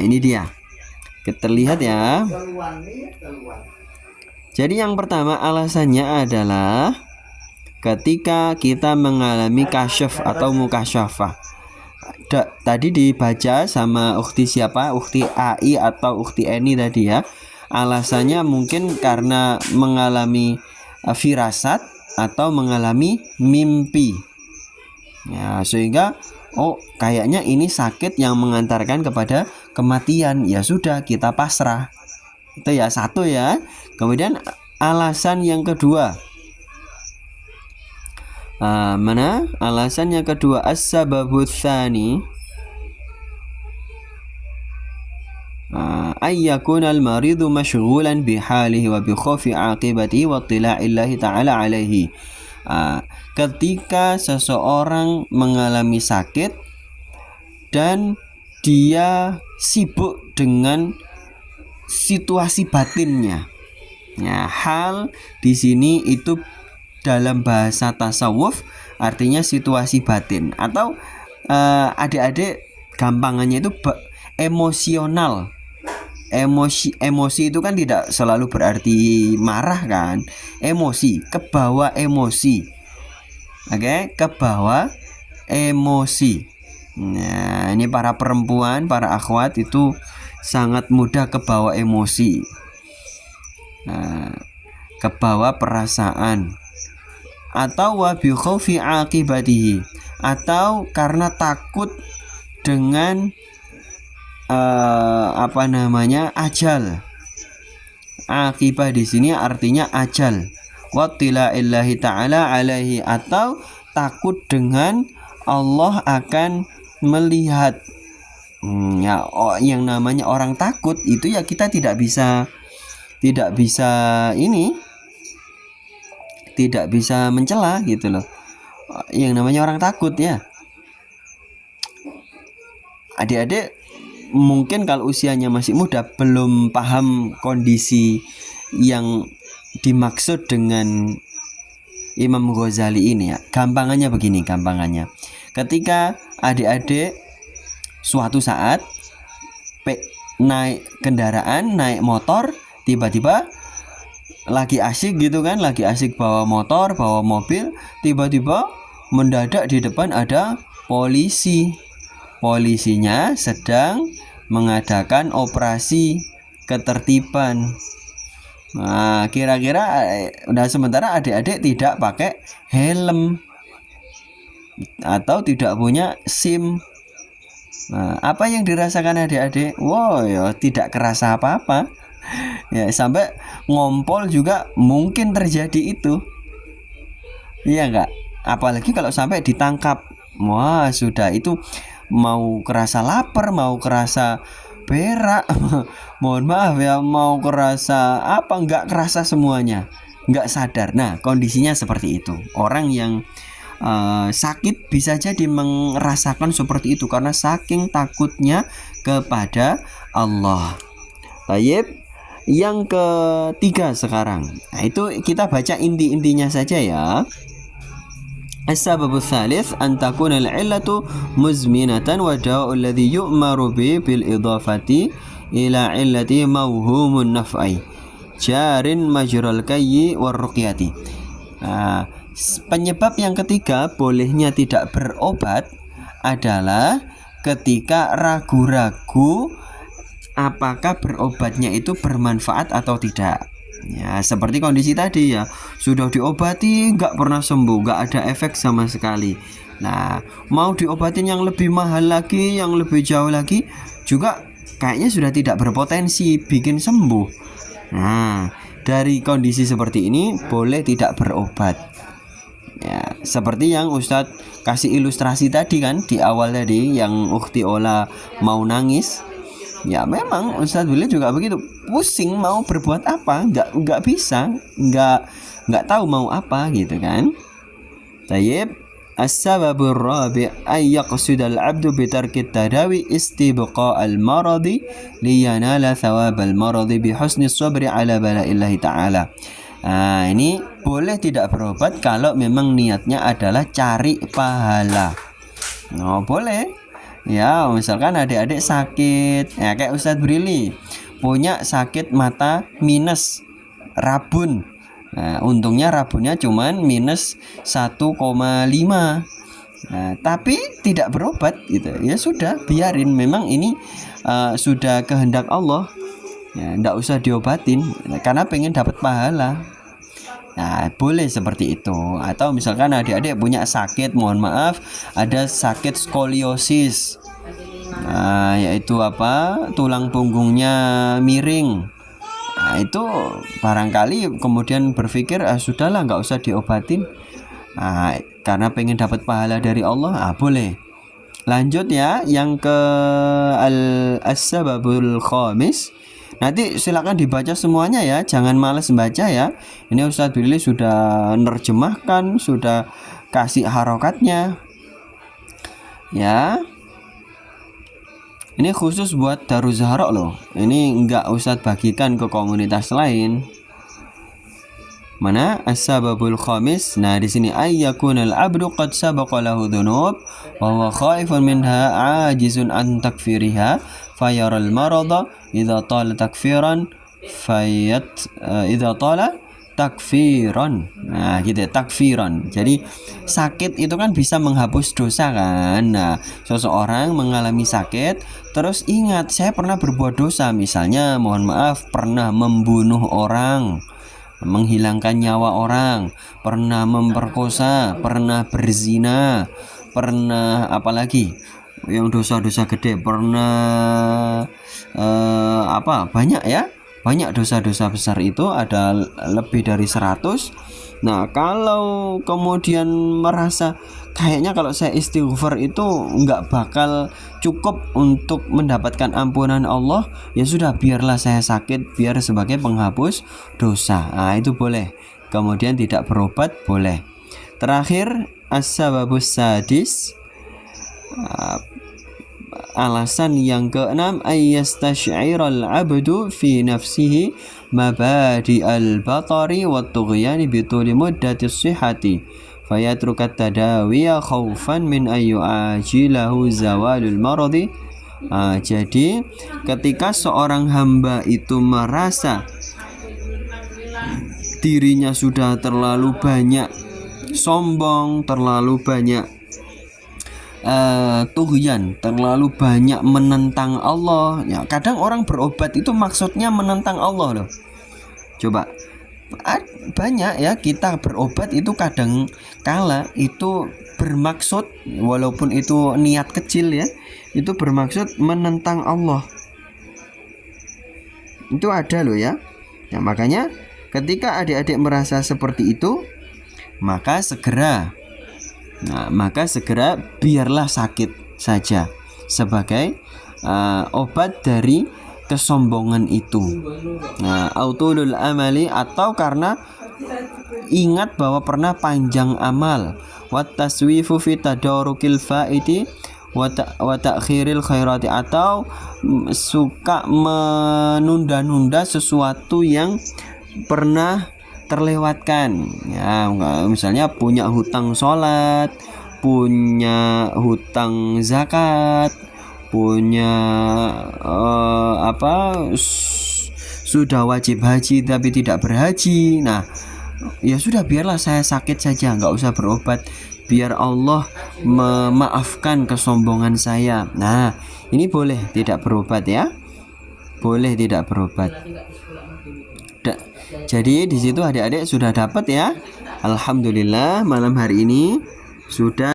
ini dia. Terlihat ya. Jadi yang pertama alasannya adalah ketika kita mengalami kasyaf atau mukasyafah. Tadi dibaca sama ukhti siapa? Ukhti AI atau ukhti Eni tadi ya. Alasannya mungkin karena mengalami firasat atau mengalami mimpi. Ya, sehingga kayaknya ini sakit yang mengantarkan kepada kematian. Ya sudah, kita pasrah. Itu ya satu ya. Kemudian alasan yang kedua. Mana? Alasan yang kedua, as-sababut tsani ayyakun al-maridu masyghulan bihalihi wa bi khawfi aqibatihi wa ittila'illahi ta'ala alaihi. Ketika seseorang mengalami sakit dan dia sibuk dengan situasi batinnya. Ya, hal di sini itu dalam bahasa tasawuf artinya situasi batin, atau adik-adik gampangannya itu emosional. Emosi itu kan tidak selalu berarti marah kan. Emosi, kebawa emosi. Oke, kebawa emosi. Nah, ini para perempuan, para akhwat itu sangat mudah kebawa emosi. Kebawa perasaan. Atau wa bi khaufi aqibatihi, atau karena takut dengan ajal. Akibah di sini artinya ajal. Wattila'illahi ta'ala alaihi, atau takut dengan Allah akan melihat. Yang namanya orang takut itu ya kita tidak bisa mencela gitu loh. Yang namanya orang takut ya. Adik-adik mungkin kalau usianya masih muda belum paham kondisi yang dimaksud dengan Imam Ghazali ini ya. Gampangannya begini, ketika adik-adik suatu saat naik kendaraan, naik motor, tiba-tiba lagi asik gitu kan, lagi asik bawa motor, bawa mobil, tiba-tiba mendadak di depan ada polisi. Polisinya sedang mengadakan operasi ketertiban. Nah, kira-kira sementara adik-adik tidak pakai helm atau tidak punya SIM. Nah, apa yang dirasakan adik-adik? Ya tidak kerasa apa-apa. Ya, sampai ngompol juga mungkin terjadi itu. Iya enggak? Apalagi kalau sampai ditangkap. Wah, sudah itu mau kerasa lapar, mau kerasa berak, mohon maaf ya, mau kerasa apa, enggak kerasa semuanya, enggak sadar. Nah, kondisinya seperti itu. Orang yang sakit bisa jadi merasakan seperti itu karena saking takutnya kepada Allah. Baik, yang ketiga sekarang. Nah, itu kita baca inti-intinya saja ya. As-sababul tsalits an takuna al-'illatu muzminatan wa da'u alladhi yu'maru bi bil idafati ila 'illati mawhumun naf'i jarin majral kayyi war ruqyati. Penyebab yang ketiga bolehnya tidak berobat adalah ketika ragu-ragu apakah berobatnya itu bermanfaat atau tidak. Ya, seperti kondisi tadi ya, sudah diobati nggak pernah sembuh, nggak ada efek sama sekali. Nah, mau diobatin yang lebih mahal lagi, yang lebih jauh lagi, juga kayaknya sudah tidak berpotensi bikin sembuh. Nah, dari kondisi seperti ini boleh tidak berobat. Ya, seperti yang Ustadz kasih ilustrasi tadi kan di awal tadi, yang Ukhti Ola mau nangis. Ya memang Ustadz beliau juga begitu, pusing mau berbuat apa, nggak bisa, nggak tahu mau apa gitu kan. Tayyib, as-sababur rabi' ay yaqsida al-'abdu bi tarki tadawi istibqa' al-maradi liyanala thawab al-maradi bi husni sabri ala bala'illahi ta'ala. Nah, ini boleh tidak berobat kalau memang niatnya adalah cari pahala. Boleh. Ya, misalkan adik-adik sakit, ya kayak Ustadz Brili punya sakit mata minus rabun. Nah, untungnya rabunnya cuman minus 1,5. Nah, tapi tidak berobat gitu. Ya sudah, biarin. Memang ini sudah kehendak Allah. Ya, enggak usah diobatin karena pengen dapat pahala. Nah, boleh seperti itu. Atau misalkan adik-adik punya sakit, mohon maaf, ada sakit skoliosis. Nah, yaitu apa? Tulang punggungnya miring. Nah, itu barangkali kemudian berpikir sudahlah nggak usah diobatin. Nah, karena pengen dapat pahala dari Allah, boleh. Lanjut ya, yang ke as-sababul khamis. Nanti silakan dibaca semuanya ya, jangan malas membaca ya. Ini Ustadz Billy sudah nerjemahkan, sudah kasih harokatnya. Ya. Ini khusus buat Daruz Zahra loh. Ini enggak Ustadz bagikan ke komunitas lain. Mana as-sababul khamis? Nah, di sini ayyakunal abdu qad sabaqa lahu dzunub wa huwa khaifun minha ajizun an takfiriha fayaral marada idza tala takfiran idza tala takfiran. Nah, gitu ya, takfiran. Jadi sakit itu kan bisa menghapus dosa kan. Nah, seseorang mengalami sakit terus ingat saya pernah berbuat dosa, misalnya mohon maaf pernah membunuh orang, menghilangkan nyawa orang, pernah memperkosa, pernah berzina, pernah apalagi yang dosa-dosa gede, pernah banyak ya, banyak dosa-dosa besar itu ada lebih dari 100. Nah, kalau kemudian merasa kayaknya kalau saya istighfar itu nggak bakal cukup untuk mendapatkan ampunan Allah, ya sudah biarlah saya sakit biar sebagai penghapus dosa. Nah, itu boleh. Kemudian tidak berobat boleh. Terakhir as-sababus sadis, alasan yang keenam, ayyastash'iral abdu fi nafsihi mabadi al-batari wa tughyani bituli muddati sihhati fayatrukat tadawiya khaufan min ayu ajilahu zawalul maradi. Jadi ketika seorang hamba itu merasa dirinya sudah terlalu banyak sombong, terlalu banyak tughyan, terlalu banyak menentang Allah. Ya, kadang orang berobat itu maksudnya menentang Allah loh. Coba banyak ya, kita berobat itu kadang kala itu bermaksud, walaupun itu niat kecil ya, itu bermaksud menentang Allah. Itu ada loh ya. Nah, makanya ketika adik-adik merasa seperti itu, maka segera biarlah sakit saja sebagai obat dari kesombongan itu. Nah, autulul amali, atau karena ingat bahwa pernah panjang amal, wat taswifu fi tadarukil faiti wa ta'khiril khairati, atau suka menunda-nunda sesuatu yang pernah terlewatkan. Ya, misalnya punya hutang sholat, punya hutang zakat, punya sudah wajib haji tapi tidak berhaji. Nah, ya sudah biarlah saya sakit saja, nggak usah berobat, biar Allah memaafkan kesombongan saya. Nah, ini boleh tidak berobat ya, boleh tidak berobat. Jadi di situ adik-adik sudah dapat ya. Alhamdulillah malam hari ini sudah